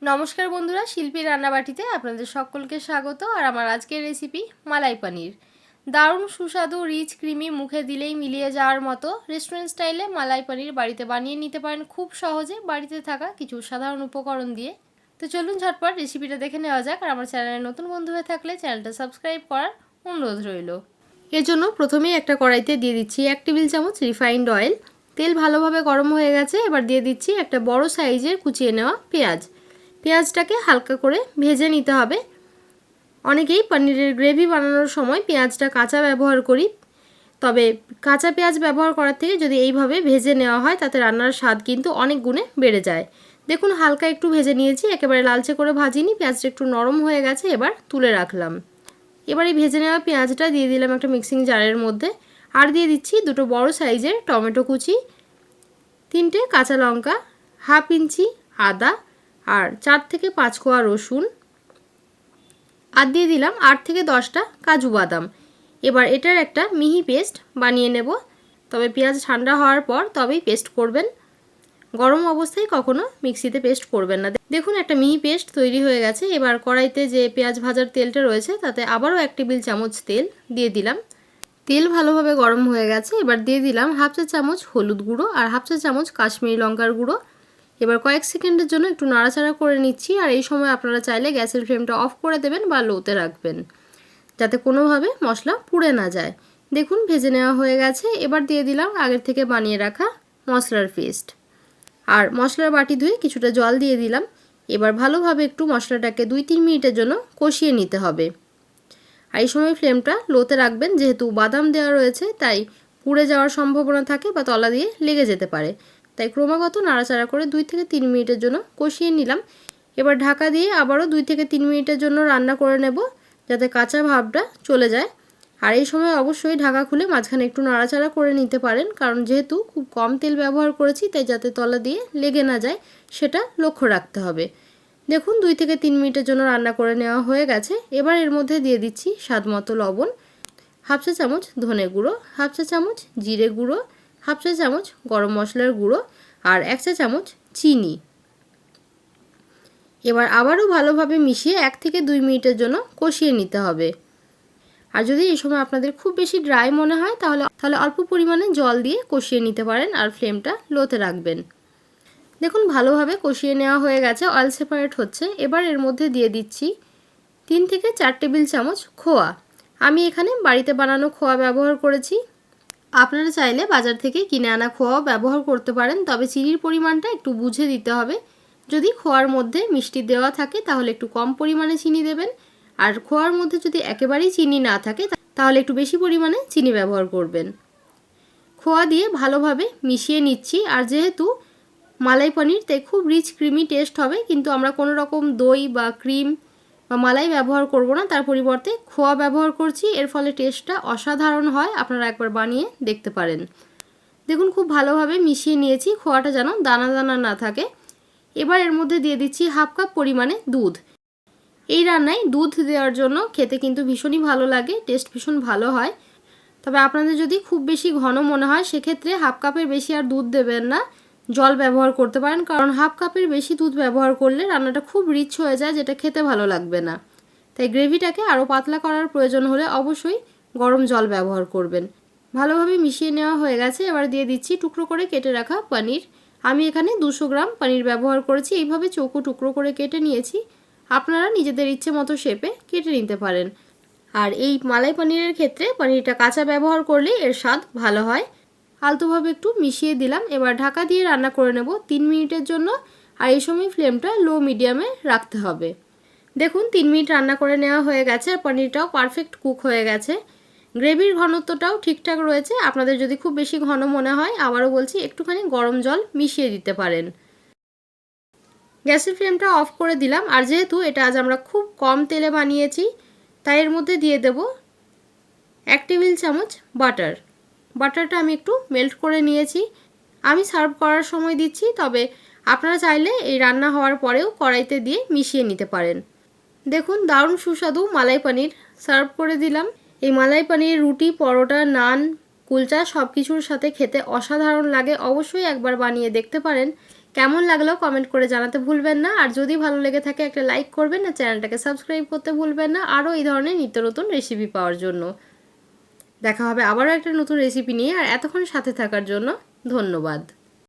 নমস্কার বন্ধুরা, শিল্পী রান্নাবাটিতে আপনাদের সকলকে স্বাগত। আর আমার আজকের রেসিপি মালাই পনির। দারুণ সুস্বাদু, রিচ, ক্রিমি, মুখে দিলেই মিলিয়ে যাওয়ার মতো রেস্টুরেন্ট স্টাইলে মালাই পনির বাড়িতে বানিয়ে নিতে পারেন খুব সহজে, বাড়িতে থাকা কিছু সাধারণ উপকরণ দিয়ে। তো চলুন ঝটপট রেসিপিটা দেখে নেওয়া যাক। আর আমার চ্যানেলে নতুন বন্ধু হয়ে থাকলে চ্যানেলটা সাবস্ক্রাইব করার অনুরোধ রইল। এর জন্য প্রথমেই একটা কড়াইতে দিয়ে দিচ্ছি 1 টেবিল চামচ রিফাইন্ড অয়েল। তেল ভালোভাবে গরম হয়ে গেছে। এবার দিয়ে দিচ্ছি একটা বড় সাইজের কুচিয়ে নেওয়া পেঁয়াজ। পেঁয়াজটাকে হালকা করে ভেজে নিতে হবে। অনেকেই পনিরের গ্রেভি বানানোর সময় পেঁয়াজটা কাঁচা ব্যবহার করি, তবে কাঁচা পেঁয়াজ ব্যবহার করার থেকে যদি এইভাবে ভেজে নেওয়া হয় তাতে রান্নার স্বাদ কিন্তু অনেক গুণে বেড়ে যায়। দেখুন হালকা একটু ভেজে নিয়েছি, একেবারে লালচে করে ভাজিনি, পেঁয়াজটা একটু নরম হয়ে গেছে। এবার তুলে রাখলাম। এবার এই ভেজে নেওয়া পেঁয়াজটা দিয়ে দিলাম একটা মিক্সিং জারের মধ্যে। আর দিয়ে দিচ্ছি দুটো বড় সাইজের টমেটো কুচি, 3টে কাঁচা লঙ্কা, হাফ ইঞ্চি আদা, আর 4 থেকে 5 কোয়া রসুন, আর দিয়ে দিলাম 8 থেকে 10টা কাজু বাদাম। এবার এটার একটা মিহি পেস্ট বানিয়ে নেব। তবে পেঁয়াজ ঠান্ডা হওয়ার পর তবেই পেস্ট করবেন, গরম অবস্থায় কখনো মিক্সিতে পেস্ট করবেন না। দেখুন একটা মিহি পেস্ট তৈরি হয়ে গেছে। এবার কড়াইতে যে পেঁয়াজ ভাজার তেলটা রয়েছে তাতে আবারও 1 টেবিল চামচ তেল দিয়ে দিলাম। তেল ভালোভাবে গরম হয়ে গেছে। এবার দিয়ে দিলাম হাফ চা চামচ হলুদ গুঁড়ো আর হাফ চা চামচ কাশ্মীরি লঙ্কার গুঁড়ো। এবার কয়েক সেকেন্ডের জন্য একটু নাড়াচাড়া করে নিচ্ছি। আর এই সময় আপনারা চাইলে গ্যাসের ফ্লেমটা অফ করে দেবেন বা লোতে রাখবেন, যাতে কোনোভাবে মশলা পুড়ে না যায়। দেখুন ভেজে নেওয়া হয়ে গেছে। এবার দিয়ে দিলাম আগের থেকে বানিয়ে রাখা মশলার পেস্ট, আর মশলার বাটি ধুয়ে কিছুটা জল দিয়ে দিলাম। এবার ভালোভাবে একটু মশলাটাকে 2-3 মিনিটের জন্য কষিয়ে নিতে হবে। আর এই সময় ফ্লেমটা লোতে রাখবেন, যেহেতু বাদাম দেওয়া রয়েছে তাই পুড়ে যাওয়ার সম্ভাবনা থাকে বা তলা দিয়ে লেগে যেতে পারে। তাই ক্রমাগত নাড়াচাড়া করে 2 থেকে 3 মিনিটের জন্য কষিয়ে নিলাম। এবার ঢাকা দিয়ে আবারও 2 থেকে 3 মিনিটের জন্য রান্না করে নেব, যাতে কাঁচা ভাবটা চলে যায়। আর এই সময় অবশ্যই ঢাকা খুলে মাঝখানে একটু নাড়াচাড়া করে নিতে পারেন, কারণ যেহেতু খুব কম তেল ব্যবহার করেছি তাই যাতে তলা দিয়ে লেগে না যায় সেটা লক্ষ্য রাখতে হবে। দেখুন 2 থেকে 3 মিনিটের জন্য রান্না করে নেওয়া হয়ে গেছে। এবার এর মধ্যে দিয়ে দিচ্ছি স্বাদমতো লবণ, হাফ চা চামচ ধনে গুঁড়ো, হাফ চা চামচ জিরে গুঁড়ো, হাফ চা চামচ গরম মশলার গুঁড়ো, আর 1 চা চামচ চিনি। এবার আবারও ভালোভাবে মিশিয়ে 1 থেকে 2 মিনিটের জন্য কষিয়ে নিতে হবে। আর যদি এই সময় আপনাদের খুব বেশি ড্রাই মনে হয় তাহলে অল্প পরিমাণে জল দিয়ে কষিয়ে নিতে পারেন, আর ফ্লেমটা লোতে রাখবেন। দেখুন ভালোভাবে কষিয়ে নেওয়া হয়ে গেছে, অয়েল সেপারেট হচ্ছে। এবার এর মধ্যে দিয়ে দিচ্ছি 3 থেকে 4 টেবিল চামচ খোয়া। আমি এখানে বাড়িতে বানানো খোয়া ব্যবহার করেছি। আপনারা চাইলে বাজার থেকে কিনে আনা খোয়াও ব্যবহার করতে পারেন, তবে চিনির পরিমাণটা একটু বুঝে দিতে হবে। যদি খোয়ার মধ্যে মিষ্টি দেওয়া থাকে তাহলে একটু কম পরিমাণে চিনি দেবেন, আর খোয়ার মধ্যে যদি একেবারেই চিনি না থাকে তাহলে একটু বেশি পরিমাণে চিনি ব্যবহার করবেন। খোয়া দিয়ে ভালোভাবে মিশিয়ে নিচ্ছি। আর যেহেতু মালাই পনির তাই খুব রিচ ক্রিমি টেস্ট হবে, কিন্তু আমরা কোনো রকম দই বা ক্রিম বা মালাই ব্যবহার করব না, তার পরিবর্তে খোয়া ব্যবহার করছি। এর ফলে টেস্টটা অসাধারণ হয়, আপনারা একবার বানিয়ে দেখতে পারেন। দেখুন খুব ভালোভাবে মিশিয়ে নিয়েছি, খোয়াটা যেন দানা দানা না থাকে। এবার এর মধ্যে দিয়ে দিচ্ছি হাফ কাপ পরিমাণে দুধ। এই রান্নায় দুধ দেওয়ার জন্য খেতে কিন্তু ভীষণই ভালো লাগে, টেস্ট ভীষণ ভালো হয়। তবে আপনাদের যদি খুব বেশি ঘন মনে হয় সেক্ষেত্রে হাফ কাপের বেশি আর দুধ দেবেন না, জল ব্যবহার করতে পারেন, কারণ হাফ কাপের বেশি দুধ ব্যবহার করলে রান্নাটা খুব রিচ হয়ে যায়, যেটা খেতে ভালো লাগবে না। তাই গ্রেভিটাকে আরও পাতলা করার প্রয়োজন হলে অবশ্যই গরম জল ব্যবহার করবেন। ভালোভাবে মিশিয়ে নেওয়া হয়ে গেছে। এবার দিয়ে দিচ্ছি টুকরো করে কেটে রাখা পনির। আমি এখানে 200 গ্রাম পনির ব্যবহার করেছি। এইভাবে চৌকো টুকরো করে কেটে নিয়েছি। আপনারা নিজেদের ইচ্ছে মতো শেপে কেটে নিতে পারেন। আর এই মালাই পনিরের ক্ষেত্রে পনিরটা কাঁচা ব্যবহার করলে এর স্বাদ ভালো হয়। আলতোভাবে একটু মিশিয়ে দিলাম। এবার ঢাকা দিয়ে রান্না করে নেব 3 মিনিটের জন্য। আর এই সময় ফ্লেমটা লো মিডিয়ামে রাখতে হবে। দেখুন 3 মিনিট রান্না করে নেওয়া হয়ে গেছে, আর পনিরটাও পারফেক্ট কুক হয়ে গেছে। গ্রেভির ঘনত্বটাও ঠিকঠাক রয়েছে। আপনাদের যদি খুব বেশি ঘন মনে হয় আবারও বলছি একটুখানি গরম জল মিশিয়ে দিতে পারেন। গ্যাসের ফ্লেমটা অফ করে দিলাম। আর যেহেতু এটা আজ আমরা খুব কম তেলে বানিয়েছি তাই এর মধ্যে দিয়ে দেব 1 টেবিল চামচ বাটার। বাটারটা আমি একটু মেল্ট করে নিয়েছি। আমি সার্ভ করার সময় দিচ্ছি, তবে আপনারা চাইলে এই রান্না হওয়ার পরেও কড়াইতে দিয়ে মিশিয়ে নিতে পারেন। দেখুন দারুণ সুস্বাদু মালাই পনির সার্ভ করে দিলাম। এই মালাই পনির রুটি, পরোটা, নান, কুলচা সব কিছুর সাথে খেতে অসাধারণ লাগে। অবশ্যই একবার বানিয়ে দেখতে পারেন। কেমন লাগলো কমেন্ট করে জানাতে ভুলবেন না। আর যদি ভালো লেগে থাকে একটা লাইক করবেন, আর চ্যানেলটাকে সাবস্ক্রাইব করতে ভুলবেন না আরও এই ধরনের নিত্য নতুন রেসিপি পাওয়ার জন্য। দেখা হবে আবারও একটা নতুন রেসিপি নিয়ে। আর এতক্ষণ সাথে থাকার জন্য ধন্যবাদ।